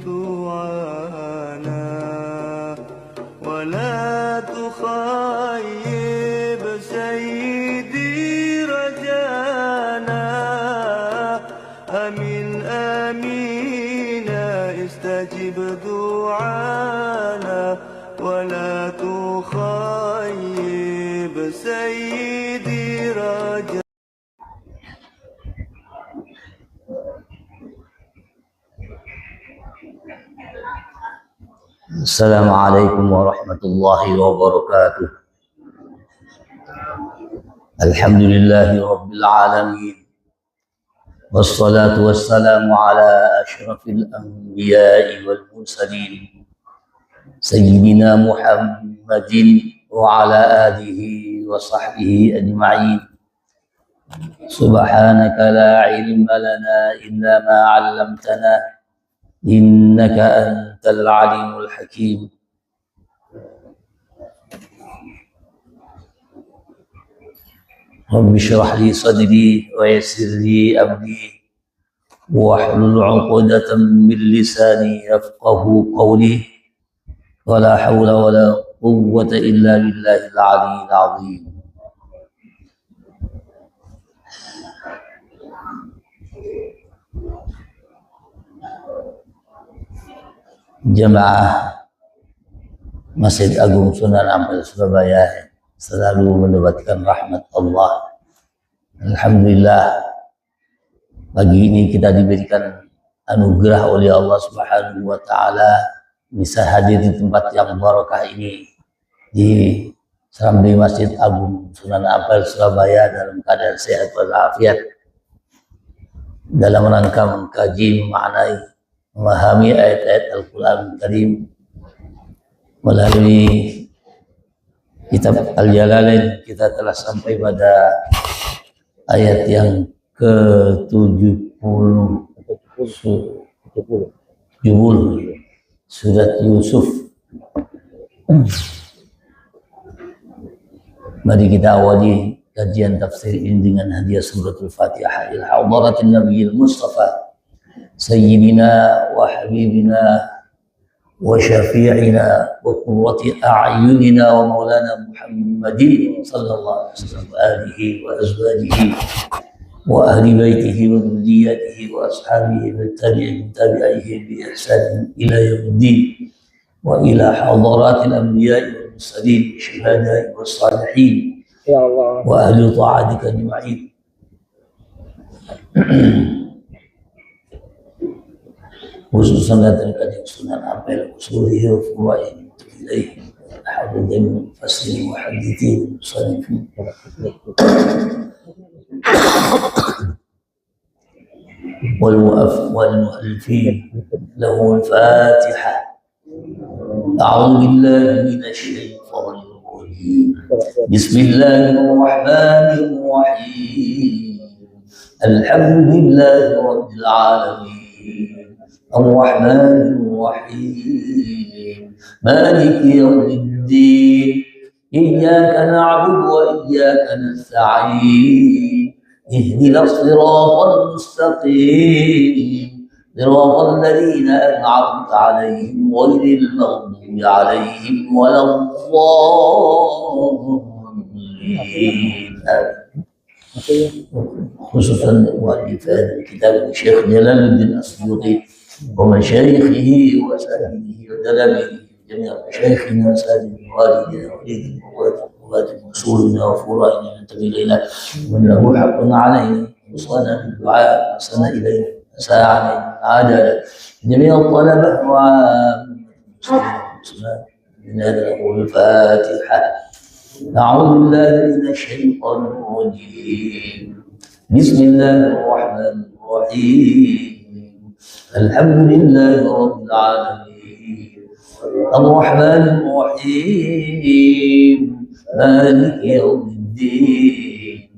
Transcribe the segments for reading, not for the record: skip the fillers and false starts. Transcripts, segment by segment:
دعانا ولا تخيب سيدي رجانا. آمين آمين استجب دعانا ولا تخيب سيدي رجانا. السلام عليكم ورحمة الله وبركاته. الحمد لله رب العالمين، والصلاة والسلام على أشرف الأنبياء والمرسلين سيدنا محمد وعلى آله وصحبه أجمعين. سبحانك لا علم لنا إلا ما علمتنا إنك أنت العليم الحكيم. رب اشرح لي صدري ويسر لي أمري واحلل عقدة من لساني يفقه قولي، ولا حول ولا قوة إلا بالله العلي العظيم. Jemaah Masjid Agung Sunan Ampel Surabaya selalu mendapatkan rahmat Allah. Alhamdulillah, pagi ini kita diberikan anugerah oleh Allah Subhanahu wa Ta'ala bisa hadir di tempat yang barakah ini, di Serambi Masjid Agung Sunan Ampel Surabaya dalam keadaan sehat walafiat, dalam rangka mengkaji, memaknai, memahami ayat-ayat Al-Quran Karim melalui kitab Al-Jalalain. Kita telah sampai pada ayat yang ke-70 surat Yusuf. Mari kita awali kajian tafsir ini dengan hadiah suratul Fatihah ila hadratin Nabiyil Mustafa سيدنا وحبيبنا وشفيعنا وقرة أعيننا ومولانا محمد صلى الله عليه وسلم وآله وأزواجه وأهل بيته وذريته وأصحابه والتابعين بإحسان إلى يوم الدين، وإلى حضرات الأنبياء والمرسلين الشهداء والصالحين يا الله وأهل طاعتك أجمعين. khususan dari kajian Sunan Ampel usulihi wa furu'ihi ilaihi hadithin fasli wa hadithin musanifin wal mu'allifin lahu al-Fatiha. A'udzu billahi minasy syaithanir rajim. Bismillahirrahmanirrahim. Alhamdulillahi rabbil alamin. الرحمن الرحيم مالك يوم الدين إياك نعبد وإياك نستعين اهدنا الصراط المستقيم صراط الذين أنعمت عليهم غير المغضوب عليهم ولا الضالين. خصوصا مؤلفات الكتاب الشيخ جلال الدين السيوطي ومشايخه وأساتذته وتلاميذه جميع مشايخنا وأساتذة والدنا ووليدنا وقوات رسولنا وفرائنا ننتمي إلينا ومن له حق علينا وصانا بالدعاء وأحسن إلينا وساء علينا عادنا جميع الطلبة وعامة من هذا نقول الفاتحة. أعوذ بالله من الشيطان الرجيم. بسم الله الرحمن الرحيم. الحمد لله رب العالمين الرحمن الرحيم مالك يوم الدين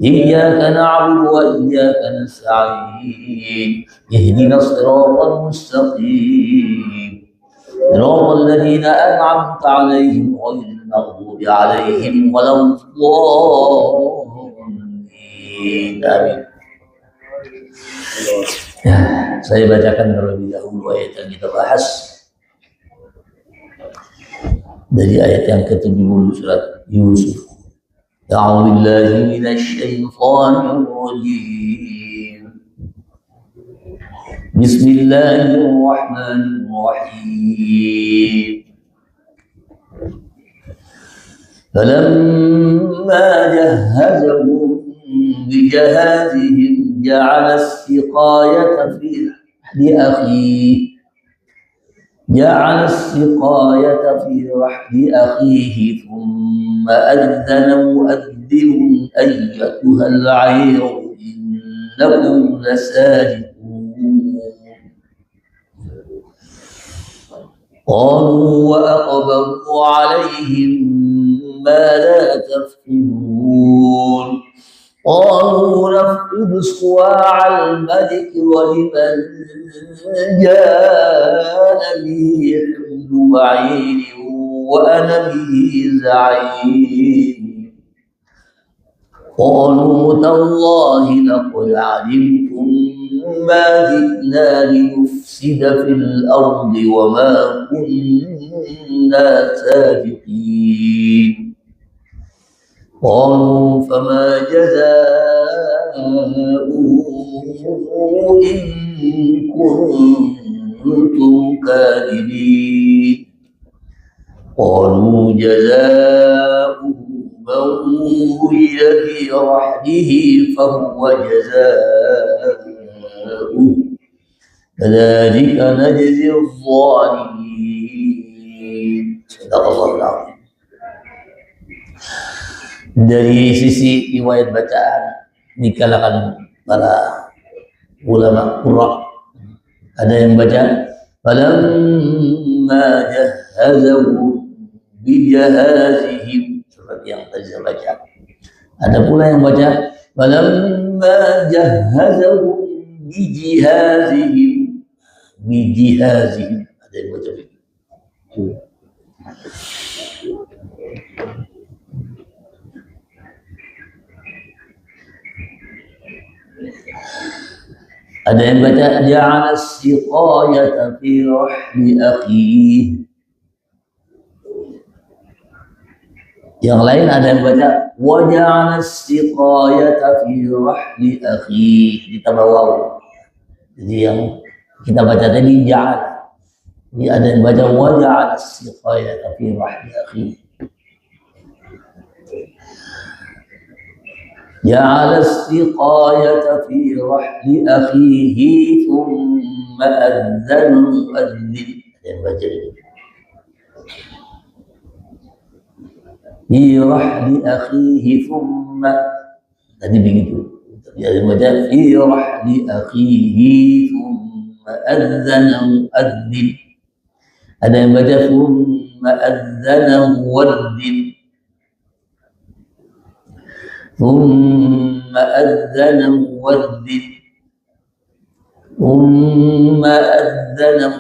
إياك نعبد وإياك نستعين اهدنا الصراط المستقيم صراط الذين أنعمت عليهم غير المغضوب عليهم ولا الضالين. آمين. Saya bacakan terlebih dahulu ayat yang kita bahas dari ayat yang ke-70 surat Yusuf. A'udzu billahi minasy syaithanir rajim. Bismillahirrahmanirrahim. فلما جهزهم بجهازهم جعل السقاية في رحل أخيه ثم أذن مؤذن أيتها العير إنكم لسارقون قالوا وأقبلوا عليهم ماذا تفقدون قالوا نفقد صواع الملك ولمن جاء به حمل بعير وأنا به زعيم قالوا تالله لقد علمتم ما جئنا لنفسد في الأرض وما كنا سابقين قالوا فما جزاؤه إن كنتم كاذبين قالوا جزاؤه من وجد في رحله فهو جزاؤه كذلك نجزي الظالمين. صدق الله العظيم. Dari sisi riwayat bacaan di kalangan para ulama qurra, ada yang baca falamma jahhazahu bijahazihim, seperti yang tadi saya baca. Ada pula yang baca falamma jahhazahu bijihazihim, ada yang baca begitu. Ada yang baca ja'ala as-siqayata fi rahli akhihi. Yang lain ada yang baca wa ja'ala as-siqayata fi rahli akhihi, ditambah waw. Jadi yang kita baca tadi ja'ala. Jadi ada yang baca wa ja'ala as-siqayata fi rahli akhihi. جعل السقاية في رحل أخيه ثم أذن مؤذن في رحل أخيه ثم tadi begitu ya baca fi rahli akhihi thumma adzana muadzin, ada yang baca thumma adzana muadzin ثم أذن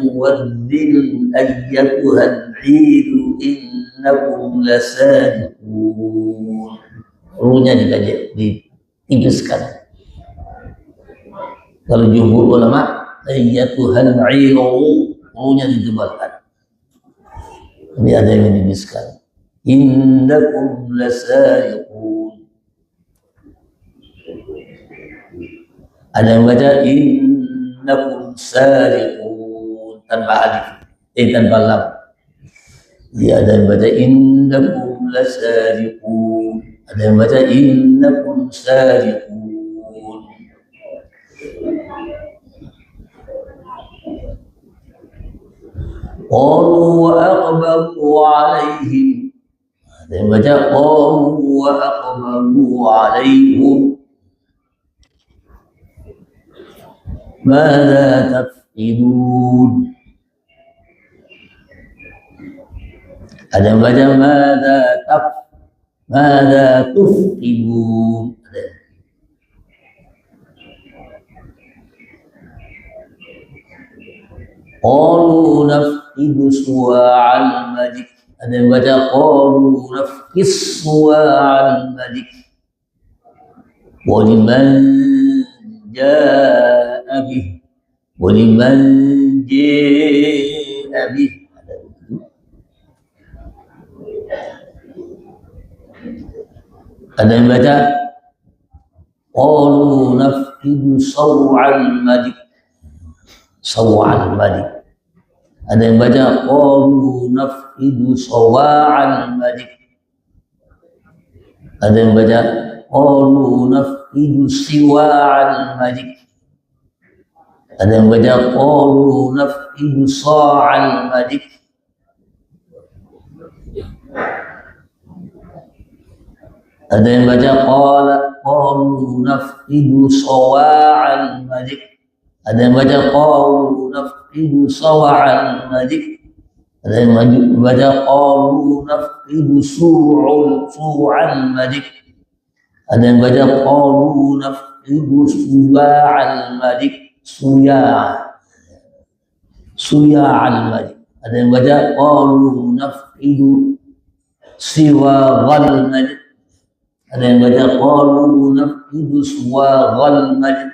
مؤذن أيتها العير إنكم لسارقون. Runya ditipiskan. Kalau jumhur ulama ayyatuhal 'iru, runya ditebalkan. Tapi ada yang ditipiskan. Innakum lasariqun. Ada yang baca innakum sariqun tanpa alif, tanpa lam. Ya, ada yang baca innakum lasariqun. Ada yang baca innakum sariqun. Qalu wa aqbalu alaihim. Ada yang baca qalu wa aqbalu alaihim. ماذا تفقدون. Ada yang baca ماذا تفقدون. قالوا نفقد صواع الملك. Ada yang baca قالوا نفقد صواع الملك ولمن جاء به. waliman ja'a bih. Ada yang baca qalu nafqidu saw'al malik. Saw'al malik. Ada yang baca qalu nafqidu saw'al malik. Ada yang baca qalu nafqidu siwa'al malik. Ada yang baca qalu nafqidu sa'al malik. Ada yang baca qalu nafqidu sawa'al malik. Ada yang baca qalu nafqidu sawa'al malik. Ada yang baca qalu nafqidu su'al malik. Ada yang baca qalu nafqidu suwa'al malik. Suya'al malik. Ada yang baca qalu nafqidu siwaghal malik. Ada yang baca qalu nafqidu suwaghal malik.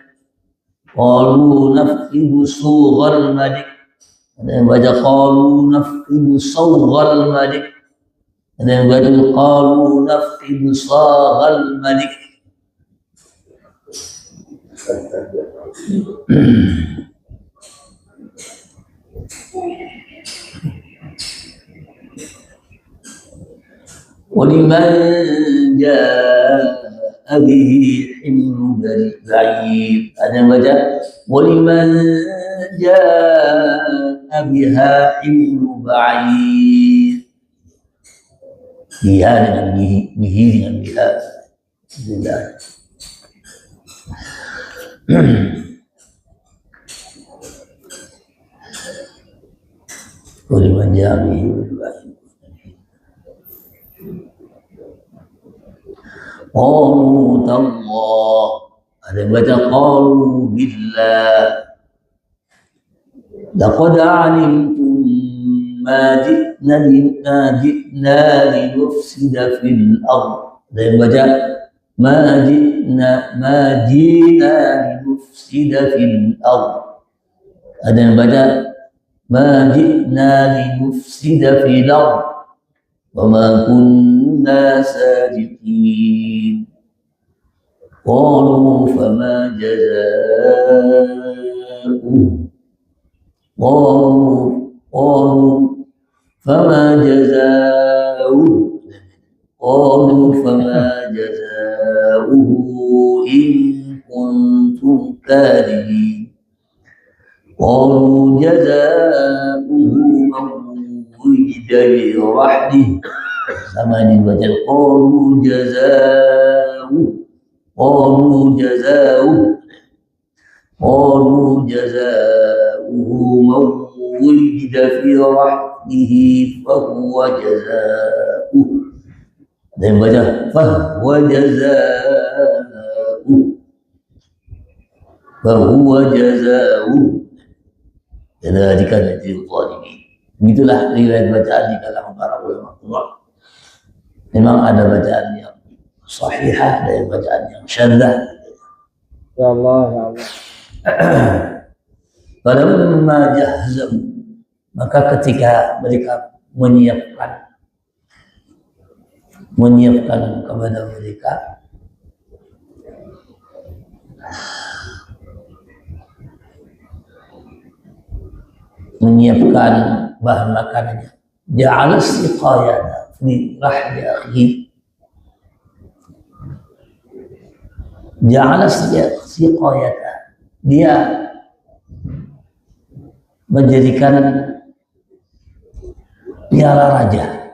Qalu nafqidu sughal malik. Ada yang baca qalu nafqidu sawghal malik. Ada yang baca qalu nafqidu saghal malik. وَلِمَنْ جَاءَ بِهِ حِمْلُ بَعِيرٍ. Ada yang baca وَلِمَنْ جَاءَ بِهَا حِمْلُ بَعِيرٍ. Biha dengan bihi dengan biha. Alhamdulillah. وَلِمَنْ جَاءَ بِهِ حِمْلُ بَعِيرٍ. Qalu tallah. Ada yang baca qalu billah. Laqad alimtum ma ji'na linufsida fil ardh. Ada yang baca ma ji'na linufsida fil ardh. Ada yang baca ma ji'na linufsida fil ardh wa ma kunna sadiqin. Qalu fama jazaa'uhu. Qalu fama jazaa'uhu. Qalu fama jazaa'uhu in kuntum kadhibin. Qalu jazaa'uhu man wujida bi rahlihi. Sama dibaca qalu jazaa'uhu. Qalu jazaa'uhu man wujida fi rahlihi fahuwa jazaa'uhu. Ada yang baca fahuwa jazaa'uhu. Dzalika najzil zalimin. Begitulah riwayat bacaan di kalangan para ulama. Memang ada bacaan yang sahihah, ada yang bacaan yang syadzah. Ya Allah, ya Allah. Falamma jahazam, maka ketika mereka menyiapkan kepada mereka menyiapkan bahan makanannya, ja'ala siqayata fi rahli akhihi. Ja'ala siqayata, dia menjadikan piala raja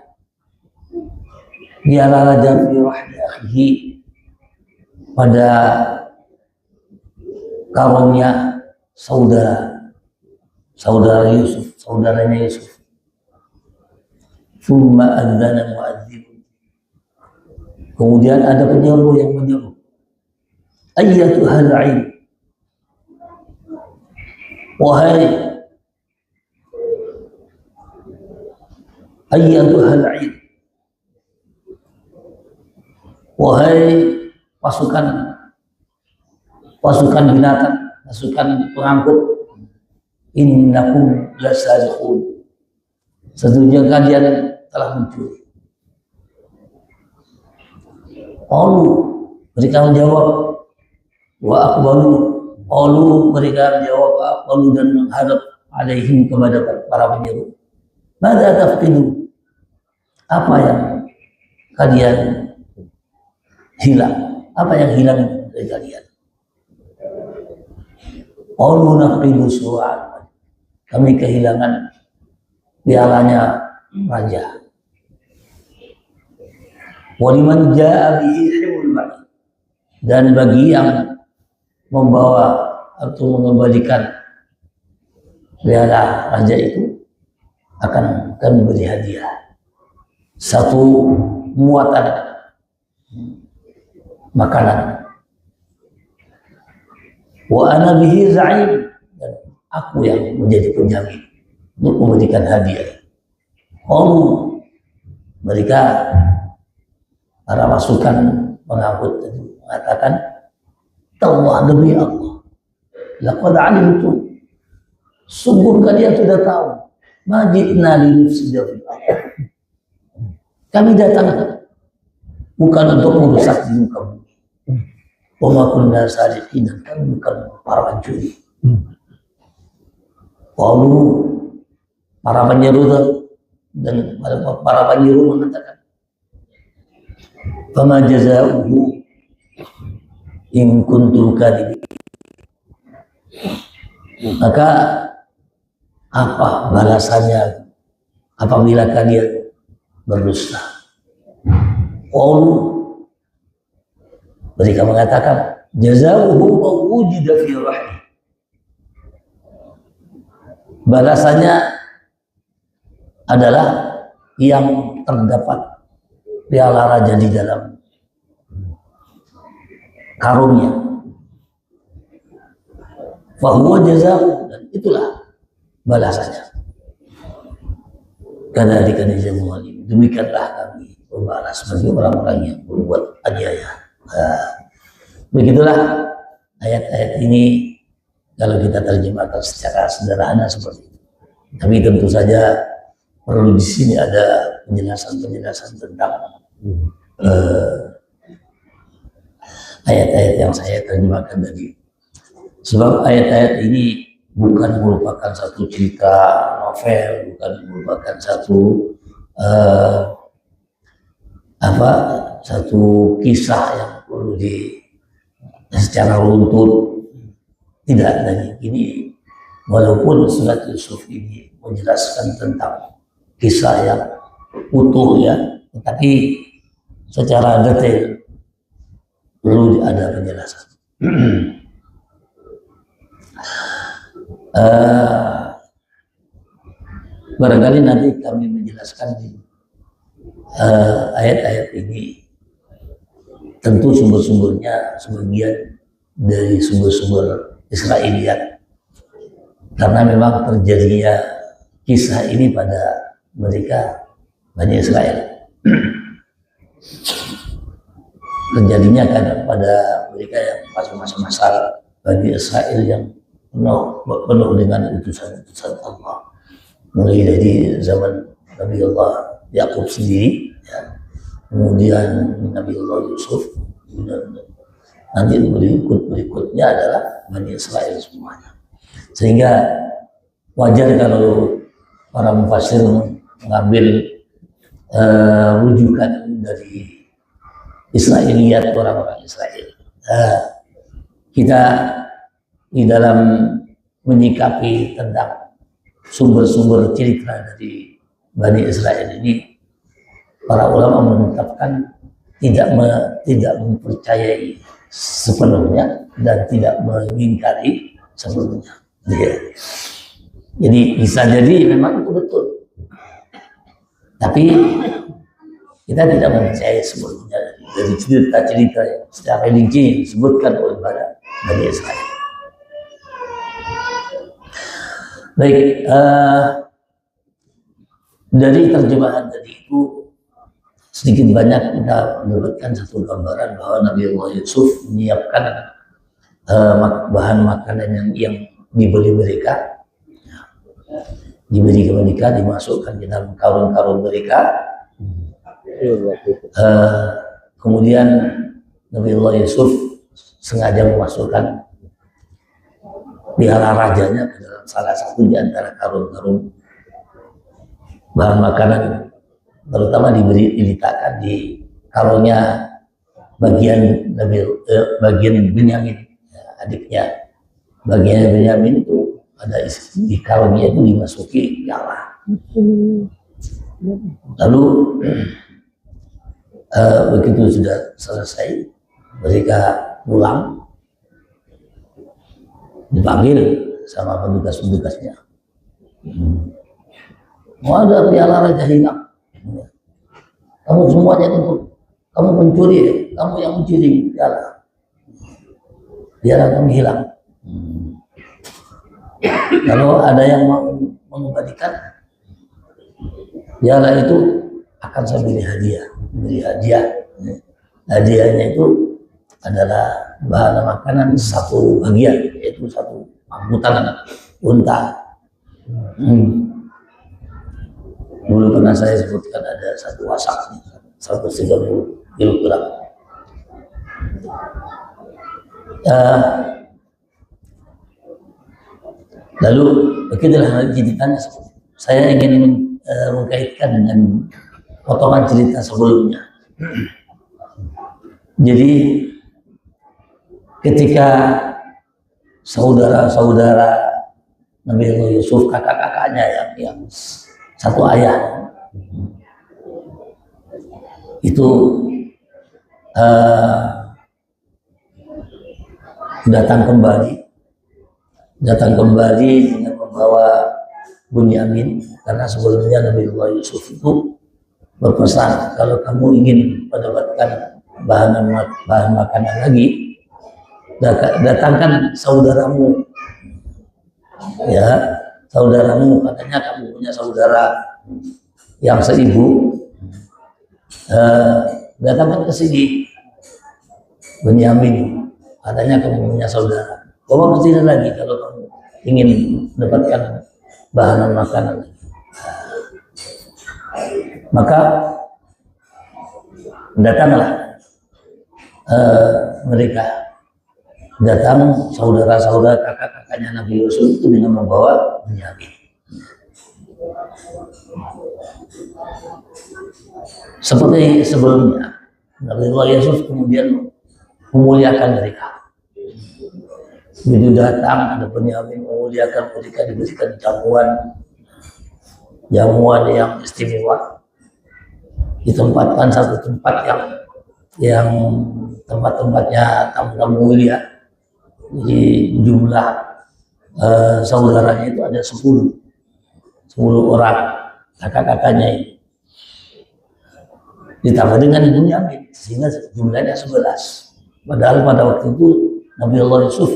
fi rahli akhihi, pada karungnya saudaranya Yusuf. Thumma adzana mu'adzin, kemudian ada penyeru yang menyeru, ayyatuhal 'ain, wahai ayyatuhal 'ain, wahai pasukan binatang, pasukan pengangkut innakum lasariqun, sesungguhnya kalian telah mencuri. Qalu, mereka menjawab, wa aqbalu, qalu, mereka menjawab, wa aqbalu, dan menghadap alaihim, kepada para penyeru. Mada tafqidu, apa yang kalian hilang, apa yang hilang dari kalian? Qalu nafqidu su'al, kami kehilangan pialanya raja. Waliman ja'a bihi himul ba'id, dan bagi yang membawa atau mengembalikan piala raja itu akan kami beri hadiah satu muatan makanan. Wa ana bihi za'im, dan aku yang menjadi penjamin untuk memberikan hadiah. Mereka para pasukan pengangkut mengatakan, Allah, demi Allah, laqad alimtum, sungguh kalian sudah tahu, ma ji'na linufsida fil ardh, kami datang bukan untuk merusak di muka bumi, wa ma kunna sariqin, dan kami bukan para pencuri. Qalu, para penyeru dan para penyeru mengatakan, fama jazaa'uhu in kuntum kadhibin, maka apa balasannya apabila kalian berdusta? Qalu, mereka mengatakan, jazaa'uhu ma wujida fi rahim, balasannya adalah yang terdapat piala raja di dalam karungnya. Fahuwa jazaa'u, dan itulah balasannya. Kadzalika najzil zalimin, demikianlah kami membalas bagi orang-orang yang berbuat aniaya. Begitulah ayat-ayat ini kalau kita terjemahkan secara sederhana seperti itu. Tapi tentu saja perlu di sini ada penjelasan-penjelasan tentang ayat-ayat yang saya terjemahkan tadi. Sebab ayat-ayat ini bukan merupakan satu cerita novel, bukan merupakan satu satu kisah yang perlu secara runtut. Tidak, dari ini walaupun surat Yusuf ini menjelaskan tentang kisah yang utuh ya, tetapi secara detail perlu ada penjelasan. Barangkali nanti kami menjelaskan ayat-ayat ini, tentu sumber-sumbernya sebagian dari sumber-sumber Israiliyat, karena memang terjadinya kisah ini pada mereka Bani Israel. Terjadinya kan pada mereka yang masa-masa Bani Israel yang penuh dengan utusan-utusan Allah, mulai dari zaman Nabi Allah Yakub sendiri ya, kemudian Nabi Allah Yusuf, nanti berikutnya adalah Bani Israel semuanya. Sehingga wajar kalau para mufassir mengambil rujukan dari Israiliyat, orang-orang Israel. Kita di dalam menyikapi tentang sumber-sumber cerita dari Bani Israel ini, para ulama menetapkan tidak mempercayai sepenuhnya dan tidak mengingkari sepenuhnya. Ya. Jadi bisa jadi memang itu betul, tapi kita tidak mempercayai sepenuhnya dari cerita-cerita yang secara rinci disebutkan oleh Bani Israel. Baik, dari terjemahan tadi itu sedikit banyak kita mendapatkan satu gambaran bahwa Nabi Allah Yusuf menyiapkan bahan makanan yang dibeli mereka diberi kemerdekaan, dimasukkan ke dalam karung-karung mereka. Kemudian Nabiullah Yusuf sengaja memasukkan piala rajanya ke dalam salah satu di antara karung-karung bahan makanan, terutama diletakkan di karungnya bagian Benyamin, adiknya. Bagian Benyamin itu ada di karungnya itu dimasuki piala. Lalu begitu sudah selesai, mereka pulang, dipanggil sama petugas-petugasnya. Mau ada piala raja hilang. Kamu semuanya itu, kamu pencuri, kamu yang mencuri piala. Piala kami hilang. Kalau ada yang mau mengembalikan, piala itu akan saya beri hadiah. Hadiahnya itu adalah bahan makanan satu bagian, yaitu satu angkutan unta. Dulu pernah saya sebutkan ada satu wasak 130 kilogram. Lalu begitulah ceritanya. Saya ingin mengkaitkan dengan potongan cerita sebelumnya. Jadi ketika saudara-saudara Nabiullah Yusuf, kakak-kakaknya yang satu ayah itu datang kembali dengan membawa Bunyamin, karena sebelumnya Nabiullah Yusuf itu berpesan, kalau kamu ingin mendapatkan bahan makanan lagi, datangkan saudaramu, ya, saudaramu, katanya kamu punya saudara yang seibu, datangkan ke sini Bunyamin, katanya kamu punya saudara, bawa ke sini lagi kalau kamu ingin mendapatkan bahan makanan. Maka datanglah mereka, datang saudara-saudara kakak-kakaknya Nabi Yusuf itu dengan membawa Bunyamin. Seperti sebelumnya, Nabiullah Yusuf kemudian memuliakan mereka. Begitu datang ada Bunyamin, memuliakan mereka, diberikan jamuan yang istimewa, ditempatkan satu tempat yang tempat-tempatnya tamu-tamu mulia. Jadi jumlah saudaranya itu ada 10 orang kakak-kakaknya ini, ditambah dengan Bunyamin sehingga jumlahnya 11. Padahal pada waktu itu Nabiullah Yusuf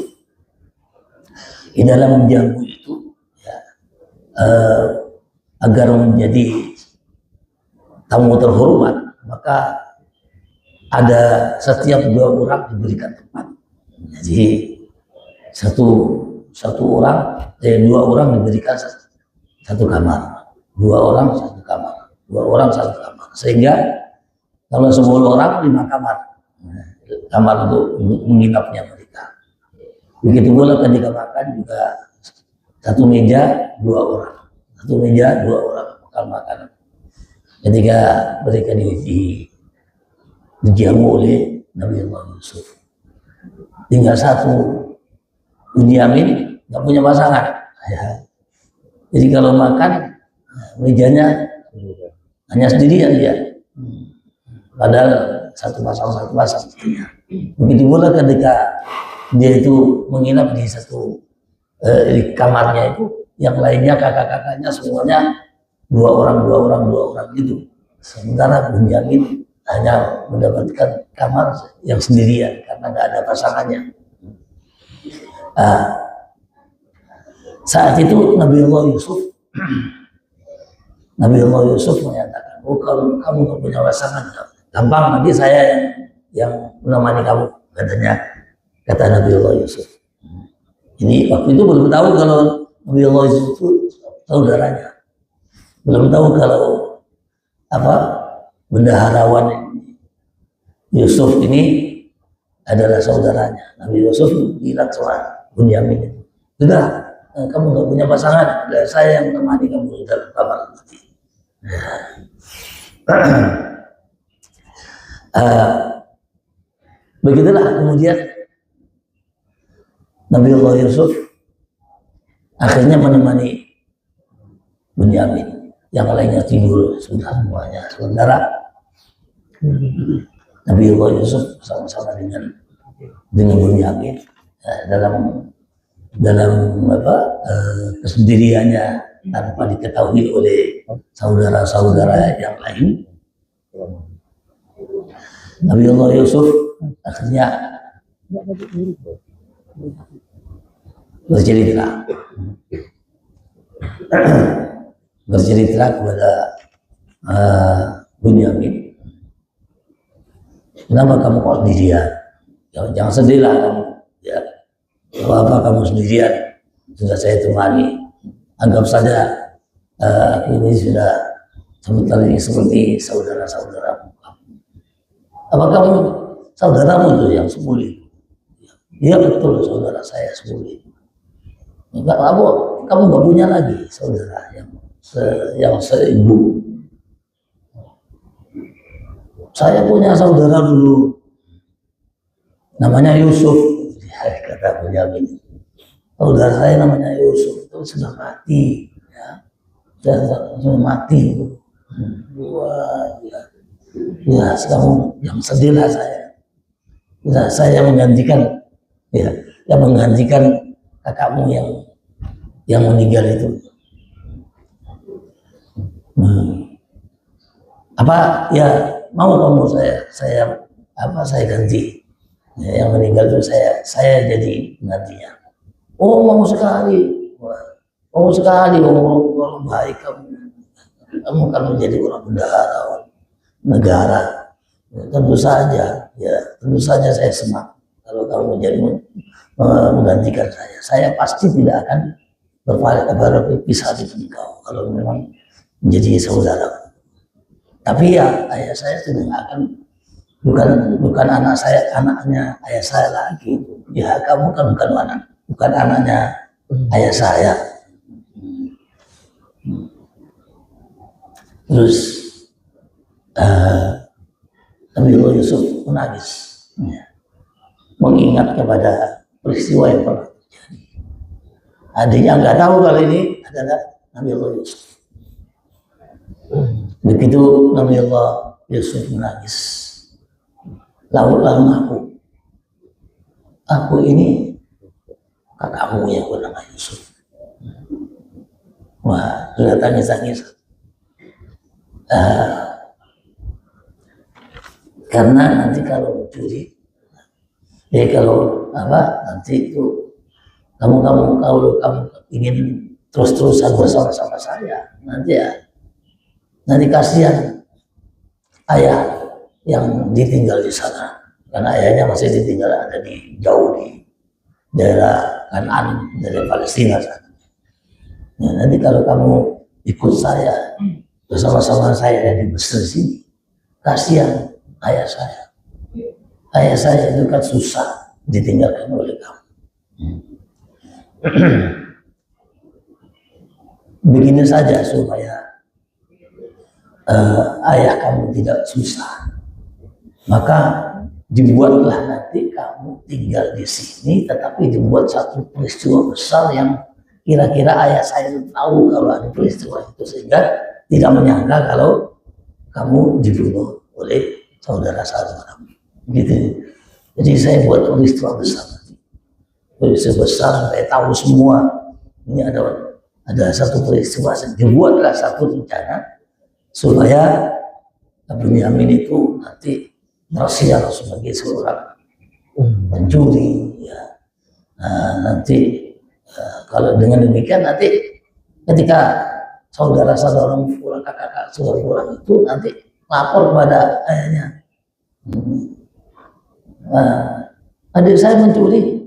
di dalam menjamu itu ya, agar menjadi tamu terhormat, maka ada setiap 2 orang diberikan tempat. Jadi satu orang, 2 orang diberikan satu kamar, 2 orang satu kamar, 2 orang satu kamar, sehingga kalau 10 orang 5 kamar untuk menginapnya mereka. Begitu pula ketika makan juga satu meja 2 orang, satu meja 2 orang makan makanan. Ketika mereka dijamu oleh Nabiullah Yusuf, tinggal satu Bunyamin, nggak punya pasangan. Ya. Jadi kalau makan mejanya hanya sendirian dia. Padahal satu pasang. Begitu pula ketika dia itu menginap di satu di kamarnya itu, yang lainnya kakak-kakaknya semuanya 2 orang gitu. Sementara Bunyamin hanya mendapatkan kamar yang sendirian karena nggak ada pasangannya. Saat itu Nabiullah Yusuf menyatakan, oh kalau kamu nggak punya pasangan, gampang, nanti saya yang menemani kamu, kata Nabiullah Yusuf. Ini waktu itu belum tahu kalau Nabiullah Yusuf itu saudaranya. Belum tahu kalau apa bendaharawan Yusuf ini adalah saudaranya. Nabi Yusuf bilang sama Bunyamin itu, sudah, kamu nggak punya pasangan, saya yang menemani kamu dalam kamar nanti. Begitulah kemudian Nabi Allah Yusuf akhirnya menemani Bunyamin, yang lainnya tidur sudah semuanya saudara. Nabi Allah Yusuf sama-sama dengan Bunyamin dalam kesendiriannya tanpa diketahui oleh saudara-saudara yang lain. Nabi Allah Yusuf akhirnya bercerita kepada Bunyamin, kenapa kamu kok sendirian? Jangan sedihlah kamu, ya. Apa kamu sendirian? Sudah saya temani. Anggap saja ini sudah seperti saudara-saudaramu. Apa kamu saudaramu itu yang sepuluh? Iya betul, saudara saya sepuluh. Enggak, kamu nggak punya lagi saudara yang seibu. Saya punya saudara dulu, namanya Yusuf. Kata Bunyamin, saudara saya namanya Yusuf itu sudah mati, ya, sudah mati itu. Wah, ya sekarang yang sedihlah saya. Sudah saya menggantikan, ya, yang menggantikan kakakmu yang meninggal itu. Apa ya mau kamu saya ganti, ya, yang meninggal itu saya jadi gantinya. Oh mau sekali, oh baik kamu kan menjadi orang bendahara negara, ya, tentu saja saya senang kalau kamu menjadi menggantikan saya pasti tidak akan berpisah dengan kau kalau memang menjadi saudara. Tapi ya ayah saya sudah akan bukan anaknya ayah saya lagi. Ya kamu kan bukan anaknya ayah saya. Terus Nabi Yusuf menangis, ya, mengingat kepada peristiwa yang pernah terjadi. Adiknya nggak tahu kalau ini adalah Nabi Yusuf. Begitu Nabi Allah Yusuf menangis, lalu aku ini kakakmu yang bernama Yusuf. Wah, sudah tangis. Karena nanti kalau mencuri, kalau nanti itu kamu ingin terus-terusan bersama-sama saya, nanti kasihan ayah yang ditinggal di sana, karena ayahnya masih ada jauh di daerah Kanan, dari Palestina sana. Ya, nanti kalau kamu ikut saya bersama-sama saya di Mesir sini, kasihan ayah saya. Ayah saya itu kan susah ditinggalkan oleh kamu. Begini saja supaya ayah kamu tidak susah, maka dibuatlah nanti kamu tinggal di sini, tetapi dibuat satu peristiwa besar yang kira-kira ayah saya tahu kalau ada peristiwa itu, sehingga tidak menyangka kalau kamu dibunuh oleh saudara-saudaramu. Gitu. Jadi saya buat peristiwa besar, peristiwa besar sampai tahu semua. Ini ada satu peristiwa, dibuatlah satu rencana supaya Bunyamin itu nanti tersiar sebagai seorang pencuri, ya. Nanti kalau dengan demikian nanti ketika saudara-saudara pulang, kakak sudah pulang itu nanti lapor kepada ayahnya, adik saya mencuri.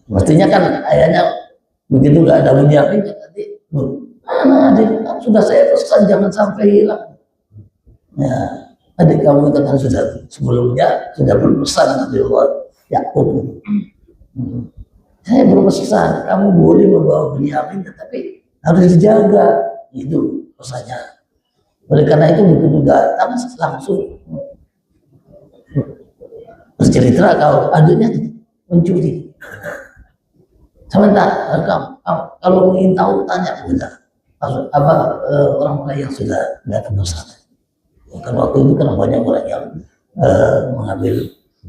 Mestinya kan ayahnya begitu gak ada Bunyamin, nanti Adik, sudah saya pesan jangan sampai hilang. Ya, adik kamu itu kan sudah sebelumnya sudah berpesan Nabi Allah Yakub. Saya berpesan kamu boleh membawa Bunyamin, tetapi harus dijaga. Itu pesannya. Oleh karena itu begitu datang langsung bercerita kalau adiknya mencuri. Sementara kalau ingin tahu tanya kepada orang-orang yang sudah datang ke sana. Kan waktu itu kan banyak orang yang mengambil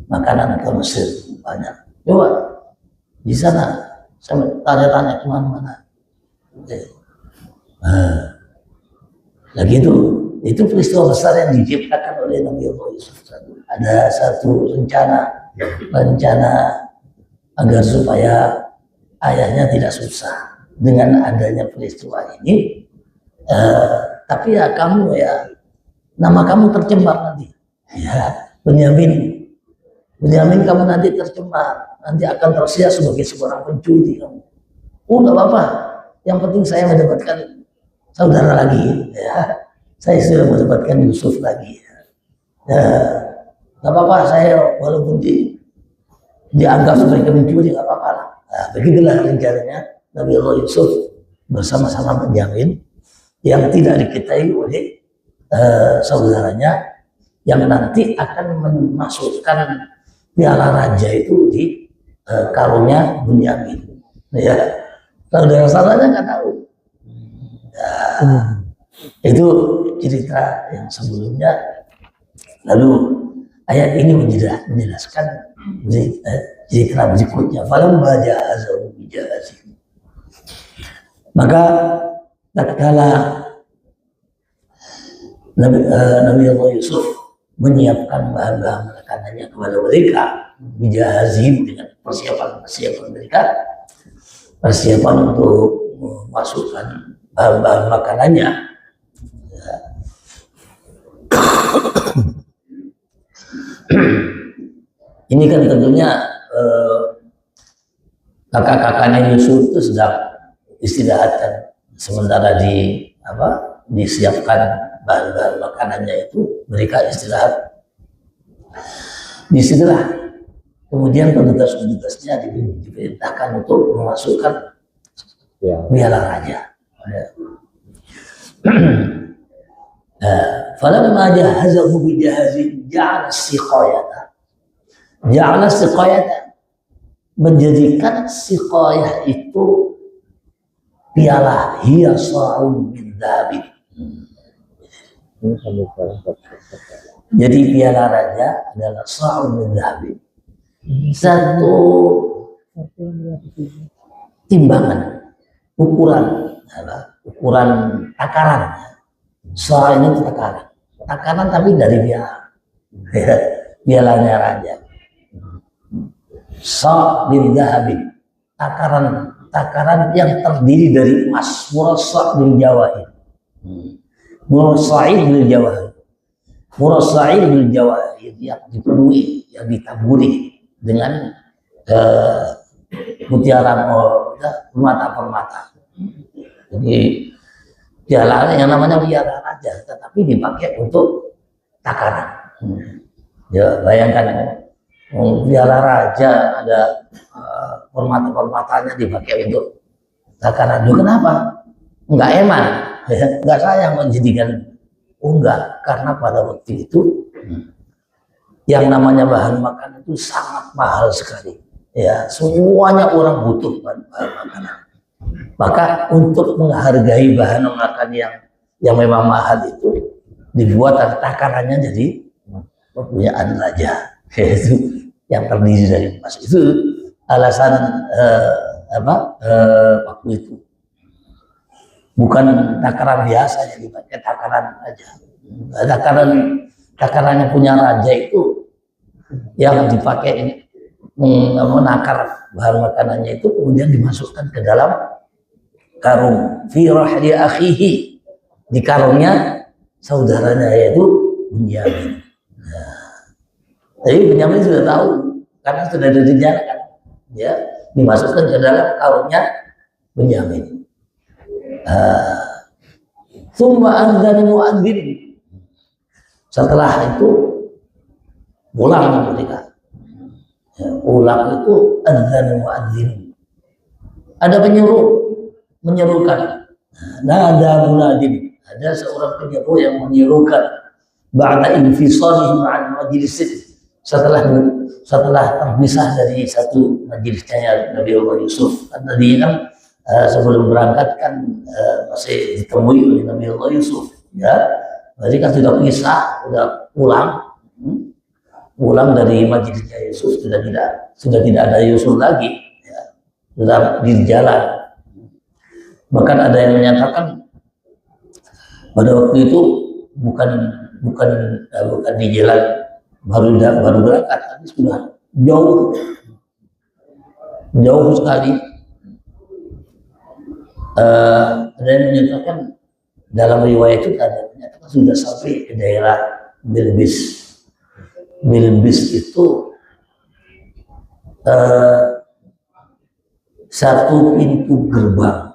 makanan ke Mesir banyak. Coba di sana saya tanya-tanya kemana-mana. Lagi itu peristiwa besar yang diciptakan oleh Nabi Allah Yusuf. Ada satu rencana agar supaya ayahnya tidak susah dengan adanya peristiwa ini. Tapi ya kamu ya nama kamu tercemar nanti. Ya, Bunyamin kamu nanti tercemar, nanti akan tersiar sebagai seorang pencuri kamu. Oh nggak apa-apa, yang penting saya mendapatkan saudara lagi. Ya, saya sudah mendapatkan Yusuf lagi. Ya, nggak apa-apa, saya walaupun dianggap sebagai pencuri nggak apa-apa lah. Nah, begitulah rencananya Nabi Allah Yusuf bersama-sama Bunyamin yang tidak diketahui oleh saudaranya yang nanti akan memasukkan piala raja itu di karungnya Bunyamin. Ya, saudara-saudaranya nggak tahu. Ya, itu cerita yang sebelumnya. Lalu ayat ini menjelaskan cerita berikutnya. Falam baja azau bijazim. Maka tatkala Nabi Allah Yusuf menyiapkan bahan-bahan makanannya kepada mereka, bijazim dengan persiapan mereka, persiapan untuk memasukkan bahan-bahan makanannya. Ini kan tentunya kakak-kakaknya Yusuf itu sedang istirahatkan, sementara disiapkan bahan-bahan makanannya itu mereka istirahat. Disitulah kemudian petugas-petugasnya diperintahkan untuk memasukkan piala raja. Falamma jahazahu bijahazin ja'ala siqayata, menjadikan siqayah itu piala, hiya sa'un min dhahabin. Jadi piala raja adalah sa'un min dhahabin, satu timbangan, ukuran takaran. Sa' ini takaran tapi dari pialanya raja. Sa' min dhahabin, takaran yang terdiri dari emas, murassa' bil jawahir. Murassa'in bil jawahir yang dipenuhi, yang ditaburi dengan mutiara permata. Jadi piala yang namanya piala raja, tetapi dipakai untuk takaran. Ya bayangkan piala raja ada permata-permatanya dipakai untuk takaran. Loh, kenapa? Enggak eman, enggak sayang menjadikan. Enggak, karena pada waktu itu yang namanya bahan makanan itu sangat mahal sekali. Ya, semuanya orang butuh bahan makanan. Maka untuk menghargai bahan makan yang memang mahal itu dibuat takarannya jadi kepunyaan raja, yaitu yang terdiri dari emas. Itu alasan waktu itu. Bukan takaran biasa yang dipakai, takaran aja. Takarannya punya raja itu yang dipakai menakar bahan makanannya itu kemudian dimasukkan ke dalam karung, fi rahli akhihi, di karungnya saudaranya yaitu Bunyamin. Jadi Bunyamin sudah tahu karena sudah direncanakan, ya, dimasukkan ke dalam karungnya Bunyamin. Tsumma adzana muadzin. Setelah itu pulang mereka. Ya, pulang itu adzana muadzin. Ada penyuruh menyerukan. Nada munadin. Ada seorang penyeru yang menyerukan ba'da infisalihim an majlisin, setelah terpisah dari satu majelisnya Nabi Allah Yusuf. Karena dia kan sebelum berangkat kan masih ditemui oleh Nabi Allah Yusuf, ya. Jadi kan sudah pisah, sudah pulang dari majelisnya Yusuf, sudah tidak ada Yusuf lagi, ya. Sudah di jalan. Bahkan ada yang menyatakan pada waktu itu bukan di jalan baru berangkat, tapi sudah jauh sekali. Ada yang menyatakan dalam riwayat itu menyatakan sudah sampai ke daerah Bilbis. Bilbis itu satu pintu gerbang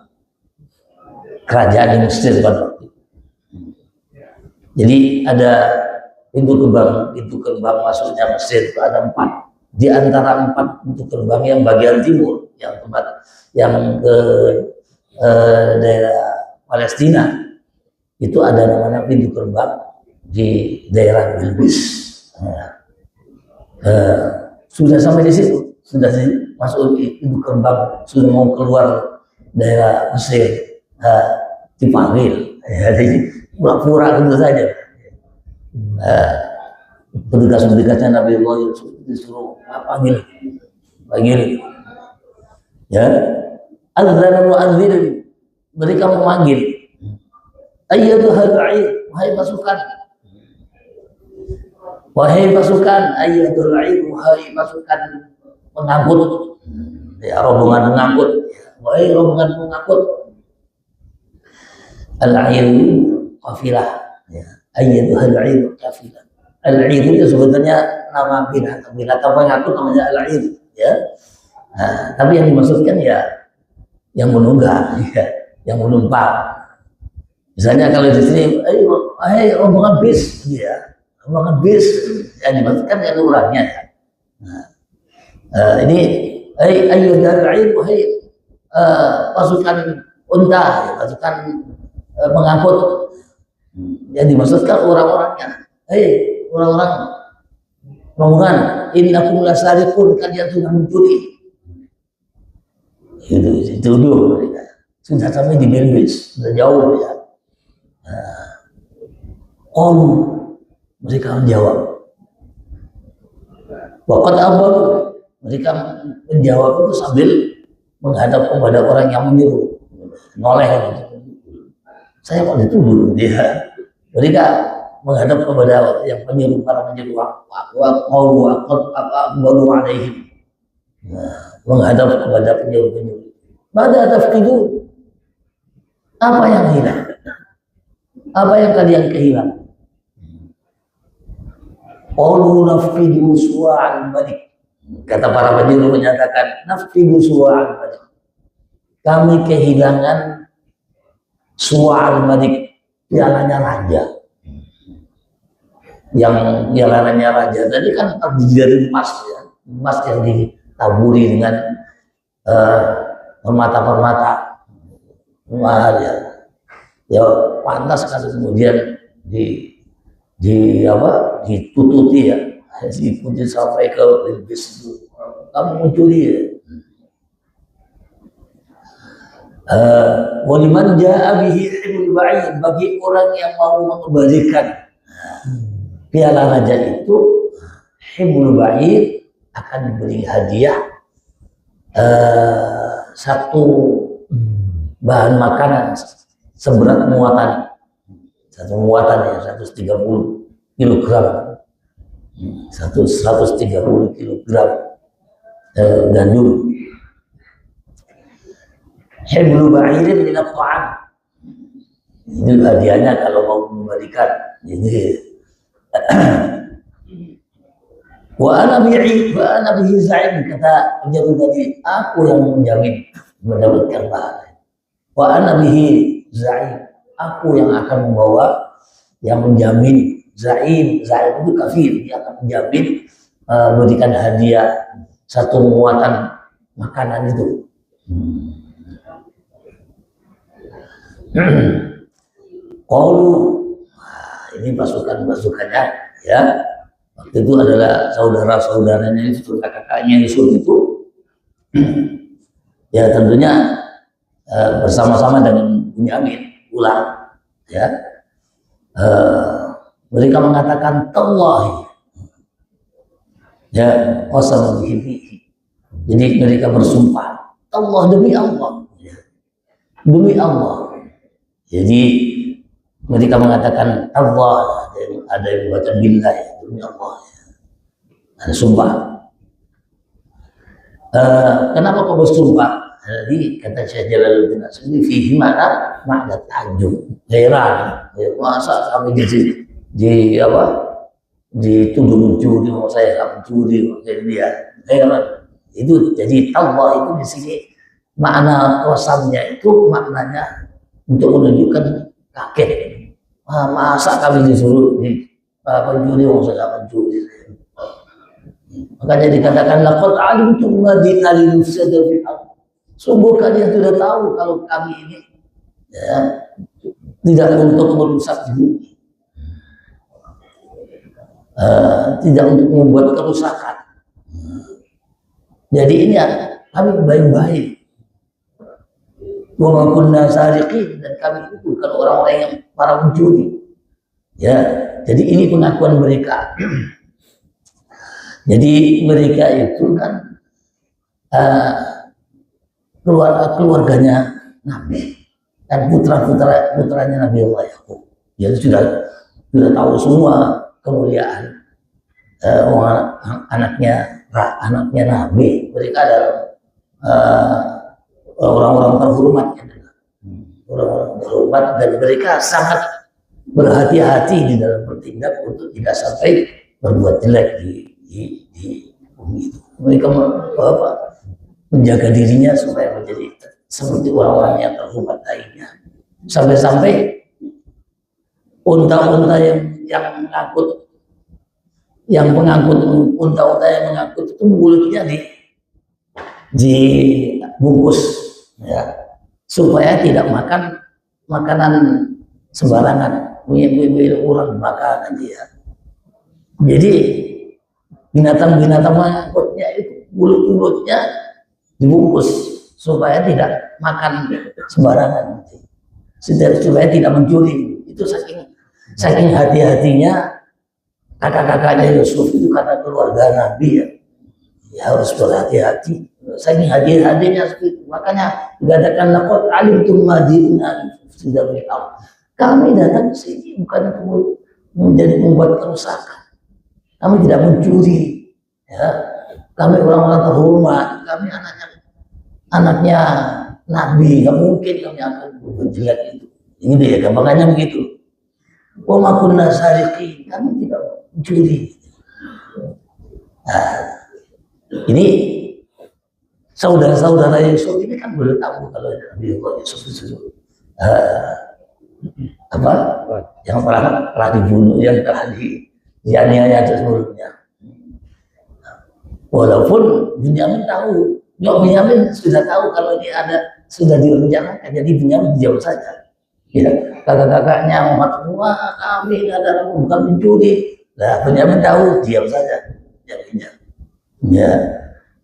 kerajaan di Mesir pada waktu itu. Jadi ada pintu gerbang masuknya Mesir itu ada 4. Di antara 4 pintu gerbang yang bagian timur, yang ke daerah Palestina, itu ada namanya pintu gerbang di daerah Bilbis. Sudah sampai di situ, sudah masuk pintu gerbang, sudah mau keluar daerah Mesir, dipanggil, jadi pura-pura gitu saja. Petugas-petugasnya Nabi Allah Yusuf disuruh panggil, ya. Adzana muadzin, mereka memanggil, ayyatuhal ba'ir, wahai pasukan, ayyatuhal ba'ir, wahai pasukan pengangkut, ya, rombongan pengangkut, wahai rombongan pengangkut. Al-'ir qafilah, ya. Ayyatuhal 'ir qafilah. Al-'ir itu sebenarnya nama binatang pengangkut namanya al-'ir, ya. Nah, tapi yang dimaksudkan ya yang menunggang, ya, yang menumpang. Misalnya kalau di sini, rombongan bis, ya, rombongan bis, yang dimaksudkan yang orangnya, ya. Nah, ini ayyatuhal 'ir, wahai pasukan unta, ya, pasukan mengangkut, yang dimaksudkan orang-orangnya. Orang-orang rombongan, innakum lasariqun, kalian sudah mencuri. Itu dulu mereka. Sudah sampai di Bilbis, sudah jauh, ya. Mereka menjawab. Waqad abad, mereka menjawab itu sambil menghadap kepada orang yang menyuruh, noleh gitu. Saya mau dituduh dia. Mereka menghadap kepada yang penyuruh, para penyuruh, menghadap kepada penyuruh. Pada tafkidu, apa yang hilang? Apa yang kalian kehilangan? Qalu nafkidu suwa'al malik. Kata para penyuruh menyatakan, nafkidu suwa'al malik. Kami kehilangan suwa'al malik, pialanya raja. Yang pialanya raja tadi kan terdiri dari emas, ya. Emas yang ditaburi dengan permata-permata, ya. Ya pantas kan kemudian ditututi, ya, diikuti sampai ke Bilbis itu. Kamu mencuri, ya. Waliman ja'a bihi himul ba'ir, bagi orang yang mau mengembalikan piala raja itu, himul ba'ir akan diberi hadiah satu bahan makanan seberat muatan, satu muatan, ya, 130 kilogram, 130 kilogram gandum. Hiblu ba'irin min at-ta'am. Ini hadiahnya kalau mau mengembalikan. Ini wa ana bihi za'im, kata penjamin tadi, aku yang menjamin mendapatkan pahala. Wa ana bihi zaim. Aku yang akan membawa, yang menjamin. Zaim itu kafir, dia akan menjamin berikan hadiah satu muatan makanan itu. Qalu, ini pasukannya ya. Waktu itu adalah saudara-saudaranya itu, kakak-kakaknya Yusuf itu. Ya tentunya bersama-sama dengan Bunyamin pulang ya. Mereka mengatakan tallahi ya, qasama bihi. Jadi mereka bersumpah, Allah, demi Allah ya. Demi Allah. Jadi mereka mengatakan Allah, ada yang baca billah ya, demi Allah ya. Ada sumpah. Kenapa kau bersumpah? Jadi kata Syekh Jalaluddin Asy'ari, fihi makna ta'ajjub, heran. Ya, masa kami dituduh mencuri, saya nggak mencuri, jadi dia heran. Itu jadi Allah itu di sini makna qasamnya itu maknanya untuk menunjukkan kaget. Masa kami disuruh mencuri, saya nggak mencuri. Makanya dikatakan laqad alimtum ma ji'na linufsida fil ardh. Sungguh kalian sudah tahu kalau kami ini ya, tidak untuk merusak bumi, tidak untuk membuat kerusakan. Jadi ini ya, kami baik-baik. Wa ma kunna sariqin, dan kami itu bukan orang-orang yang para pencuri. Ya, jadi ini pengakuan mereka. Jadi mereka itu kan keluarganya Nabi dan putranya Nabi Allah Yakub. Dia sudah tahu semua kemuliaan anaknya Nabi. Mereka adalah orang-orang terhormat, orang-orang terhormat, dan mereka sangat berhati-hati di dalam bertindak untuk tidak sampai berbuat jelek di bumi itu. Mereka menjaga dirinya supaya menjadi seperti orang-orang yang terhormat lainnya. Sampai-sampai unta-unta yang pengangkut unta-unta yang mengangkut itu mulutnya dibungkus ya, supaya tidak makan makanan sembarangan, punya orang makanan dia. Jadi binatang-binatang mengangkutnya itu mulut-mulutnya dibungkus supaya tidak makan sembarangan, supaya tidak mencuri. Itu saking hati-hatinya kakak-kakaknya Yusuf itu, karena keluarga Nabi ya harus berhati-hati. Saking hati-hatinya seperti itu. Makanya dikatakan laqad alimtum ma ji'na sudah beritahu. Kami datang ke sini bukan untuk membuat kerusakan. Kami tidak mencuri. Ya. Kami orang-orang terhormat, kami anaknya Nabi, nggak mungkin kami akan berjelek itu. Ini dia gampangannya begitu. Wa ma kunna sariqin, kami tidak mencuri. Nah, ini saudara-saudara Yusuf ini kan boleh tahu kalau Nabi Yusuf itu yang telah dibunuh, yang telah dianiaya sebelumnya. Walaupun Bunyamin tahu, Bunyamin sudah tahu kalau ini sudah direncanakan, jadi Bunyamin diam saja. Ya, kakak-kakaknya Muhammad semua, kami adalah bukan pencuri. Nah, Bunyamin tahu, diam saja. Jadinya, ya,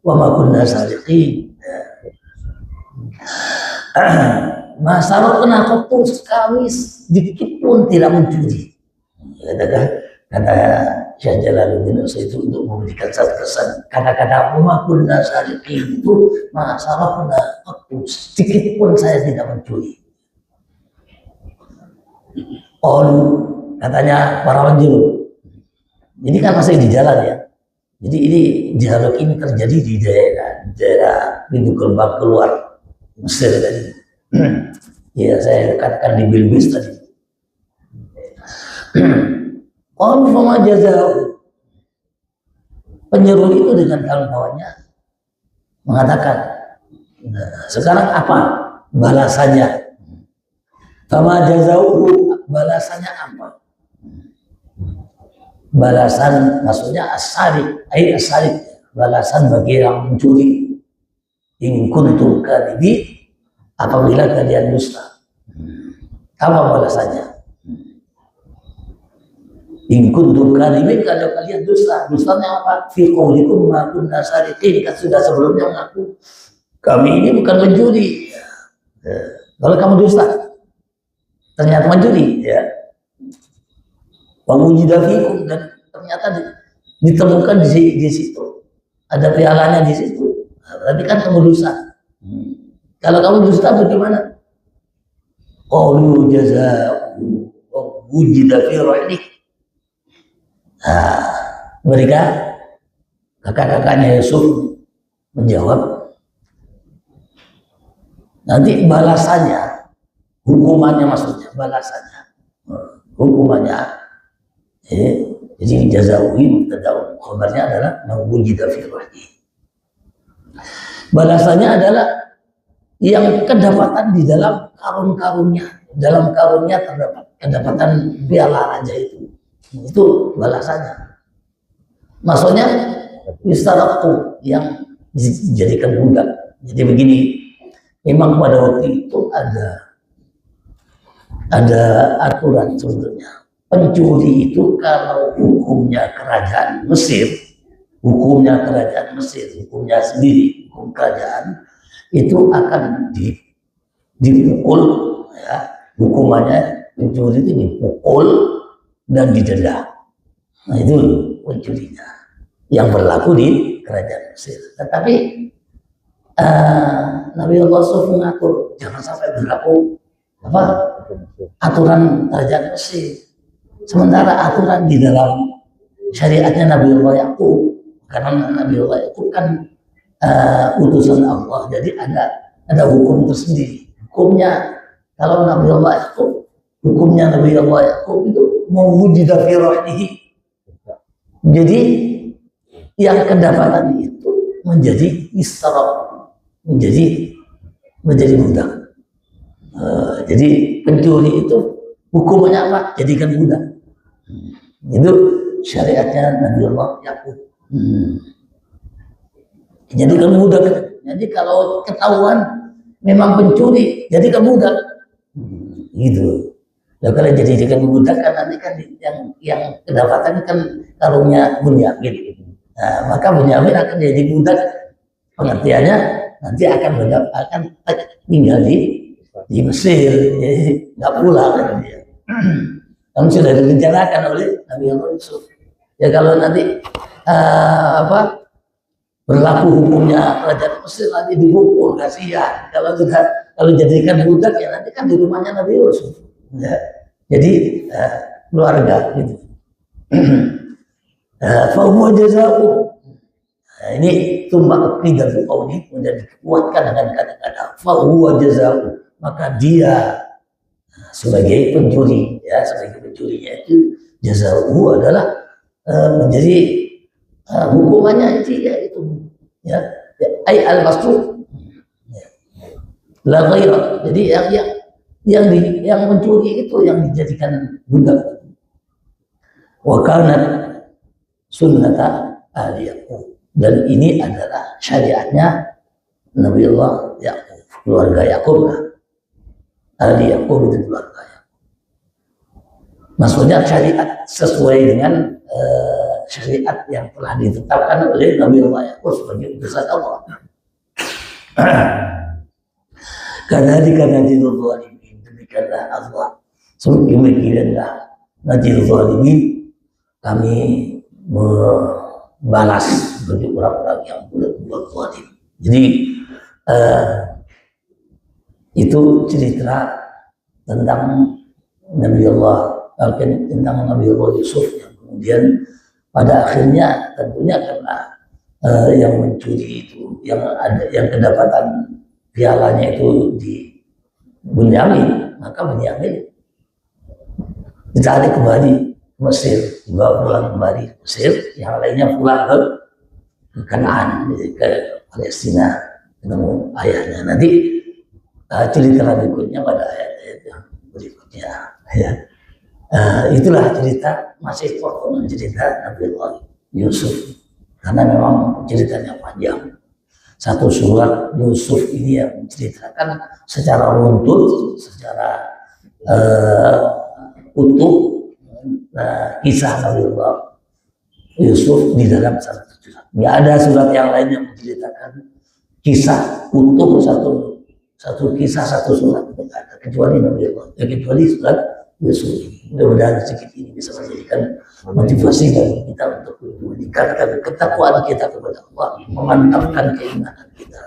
wa ma kunna sariqin. Masalah kenapa kami sedikit pun tidak mencuri. Kata Syekh Jalaluddin Asy'ari itu untuk memberikan satu kesan, kata-kata wa ma kunna sariqin itu masalah kenapa sedikit pun saya tidak mencuri. Katanya para penjuru. Ini kan masih di jalan ya. Jadi ini dialog ini terjadi di daerah pintu gerbang keluar Mesir tadi. Ya saya katakan di Bilbis tadi. Fama jazau. Penyeru itu dengan kawan-kawannya mengatakan, sekarang apa balasannya? Fama jazauhu, balasannya apa? Balasan maksudnya as-sariq, balasan bagi yang mencuri. In kuntum kadhibi, apabila kalian dusta. Apa balasannya? In kuntum kadhibin, kalau kalian dusta. Dustanya apa? Fi qaulikum ma kunna sariqin, kan sudah sebelumnya mengaku kami ini bukan mencuri. Kalau kamu dusta, ternyata mencuri, ya. Wamujidafikum, dan ternyata ditemukan di situ, ada pialanya di situ. Berarti kan kamu dusta. Kalau kamu dusta bagaimana? Qalu jazaa'u wujida fi rahlik. Mereka kakak-kakaknya Yusuf menjawab, nanti balasannya, hukumannya maksudnya, balasannya, hukumannya, jadi jazaui mubtada'un, khabarnya adalah mawujida fi rahli. Balasannya adalah yang kedapatan di dalam karun-karunnya, dalam karunnya terdapat kedapatan piala raja itu balasannya. Maksudnya wisaraku yang dijadikan budak. Jadi begini, memang pada waktu itu ada aturan sebetulnya. Pencuri itu kalau hukumnya kerajaan Mesir, hukumnya sendiri, hukum kerajaan itu akan dipukul, ya. Hukumannya pencuri itu dipukul dan didenda. Nah, itu pencurinya yang berlaku di kerajaan Mesir. Tetapi Nabi Allah SAW mengatur jangan sampai berlaku aturan kerajaan Mesir. Sementara aturan di dalam syariatnya Nabi Allah Yakub, karena Nabi Allah Yakub kan utusan Allah, jadi ada hukum tersendiri. Hukumnya kalau Nabi Allah Yakub, hukumnya Nabi Allah Yakub itu mewujida fi rahlihi. Jadi yang kedapatan itu menjadi isra, menjadi budak. Jadi pencuri itu hukumnya apa? Jadikan budak. Itu syariatnya Nabi Allah Yakub. Jadikan budak. Jadi kalau ketahuan memang pencuri, jadikan budak. Gitu. Nah, kalau jadikan budak kan nanti kan yang kedapatan kan karungnya Bunyamin. Nah, maka Bunyamin akan jadi budak. Pengertiannya nanti akan tinggal di Mesir, jadi nggak pulang kan dia. Kan sudah direncanakan oleh Nabi Allah Yusuf. Ya kalau nanti berlaku hukumnya kerajaan Mesir, nanti dipukul, kasihan. Kalau jadikan budak ya nanti kan di rumahnya Nabi Yusuf. Ya. Jadi keluarga gitu. Fahuwa jaza'u. Ini tumbak tidak qauli kemudian dikuatkan dengan kata-kata fahuwa jaza'u, maka dia sebagai pencuri, ya, sebagai pencurinya itu jaza'u adalah menjadi hukumannya itu ya ay al-masruq, la ghaira. Jadi yang mencuri itu yang dijadikan budak. Wa kanat sunnata ahli Yaqub, dan ini adalah syariatnya Nabi Allah Yaqub, keluarga Yaqub lah. Ahli Yaqub itu keluarga Yaqub. Maksudnya syariat sesuai dengan syariat yang telah ditetapkan oleh Nabi Allah Yaqub sebagai utusan Allah. Karena najidul zalimin, demikianlah Allah demikianlah najidul zalimin, kami membalas bagi orang-orang yang berbuat zalim. Jadi itu cerita tentang Nabi Allah, tentang Nabi Allah Yusuf yang kemudian pada akhirnya tentunya karena yang mencuri itu, yang kedapatan pialanya itu di Bunyamin, maka Bunyamin ditarik kembali ke Mesir, dibawa pulang kembali ke Mesir, yang lainnya pulang ke Kanaan, ke Palestina, ketemu ayahnya. Nanti cerita berikutnya pada ayat-ayat yang berikutnya. Ya. Itulah cerita, masih pokoknya cerita Nabi Yusuf, karena memang ceritanya panjang. Satu surat Yusuf ini yang menceritakan secara runtut, secara utuh kisah Nabi Yusuf di dalam satu surat. Tidak ada surat yang lain yang menceritakan kisah utuh satu kisah satu surat, kecuali Nabi Allah, kecuali surat Yusuf. Mudah-mudahan sedikit ini bisa menjadikan motivasi bagi kita untuk meningkatkan ketakwaan kita kepada Allah, memantapkan keimanan kita.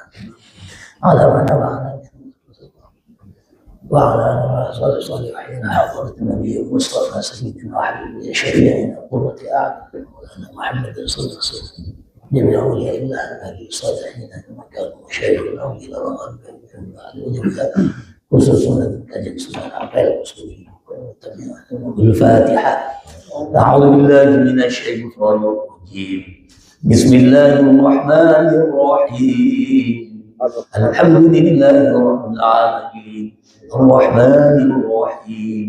وعلى الصالحين حضرة النبي المصطفى سيدنا وحبيبنا شفيعنا قرة أعين مولانا محمد صلى الله عليه وسلم جميع أولياء الله النبي الصالحين المكان وشيخ الأولياء وجميع خصوصا التاج سبحانه وتعالى الفاتحة. أعوذ بالله من الشيطان الرجيم. بسم الله الرحمن الرحيم. الحمد لله رب العالمين الرحمن الرحيم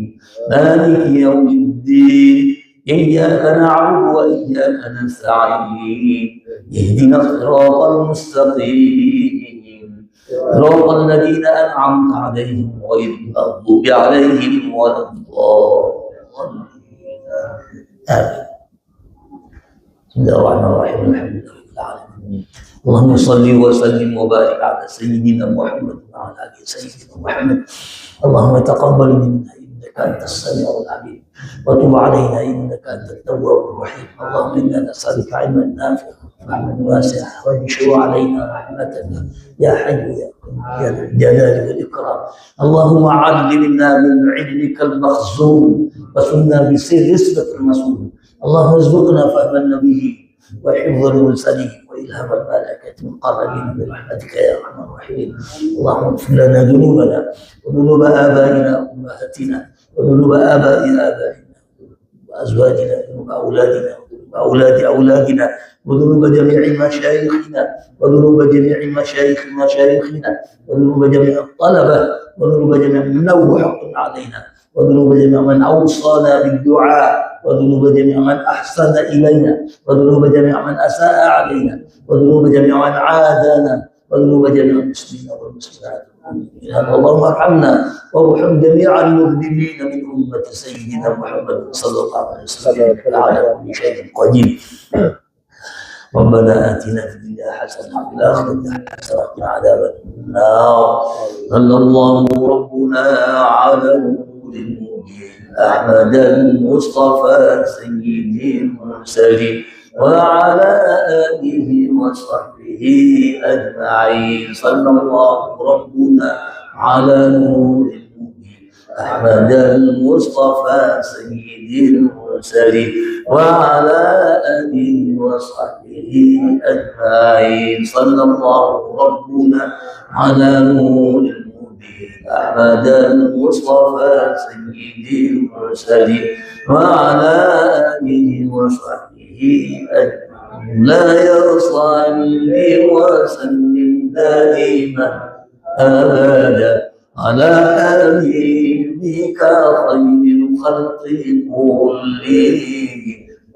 مالك يوم الدين إياك نعبد وإياك نستعين اهدنا الصراط المستقيم صراط الذين أنعمت عليهم غير المغضوب عليهم ولا الضالين. آمين. بسم الله الرحمن الرحيم الحمد لله رب العالمين اللهم صل وسلم وبارك على سيدنا محمد وعلى آل سيدنا محمد. اللهم تقبل منا إنك أنت السميع العليم وتب علينا إنك أنت التواب الرحيم. اللهم إنا نسألك علما نافعا وعملا واسعا وانشر علينا رحمتك يا حي يا قيوم يا ذا الجلال والإكرام. اللهم علمنا من علمك المخزون وسنا بسر اسمك المسؤول. اللهم ارزقنا فهم النبي وحفظ المرسلين وإلهام الملائكة المقربين برحمتك يا أرحم الراحمين. اللهم اغفر لنا ذنوبنا وذنوب آبائنا وأمهاتنا وذنوب آباء آبائنا وأزواجنا وذنوب أولادنا وذنوب أولاد أولادنا وذنوب جميع مشايخنا وذنوب جميع مشايخنا وذنوب جميع الطلبة وذنوب جميع من له حق علينا وذنوب جميع من أوصانا بالدعاء وذنوب جميع من أحسن إلينا وذنوب جميع من أساء علينا وذنوب جميع من عادانا وذنوب جميع المسلمين والمسلمات. اللهم ارحمنا وارحم جميع المذنبين من أمة سيدنا محمد صلى الله عليه وسلم على كل شيء قدير. ربنا آتنا في الدنيا حسنة وفي الآخرة حسنة وقنا عذاب النار. صلى الله ربنا على نور المبين أحمد المصطفى سيد المرسلين وعلى آله وصحبه أجمعين. صلى الله ربنا على نور المبين أحمد المصطفى سيد المرسلين وعلى آله وصحبه أجمعين. صلى الله ربنا على نور المبين أحمد المصطفى سيد المرسلين وعلى آله وصحبه أجمعين. لا يصلي وسلم دائما أبدا على حبيبك خير الخلق كلهم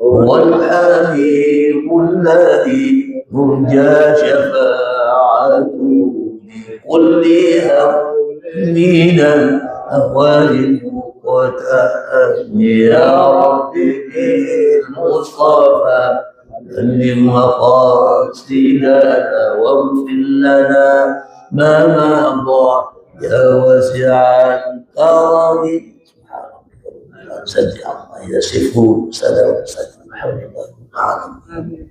هو الحبيب الذي يرجى شفاعته لكل هم من الأهوال يا رب بالمصطفى بلغ مقاصدنا واغفر لنا ما مضى يا واسع الكرم. سبحان ربك رب العزة عما يصفون سلام على الحمد لله رب العالمين.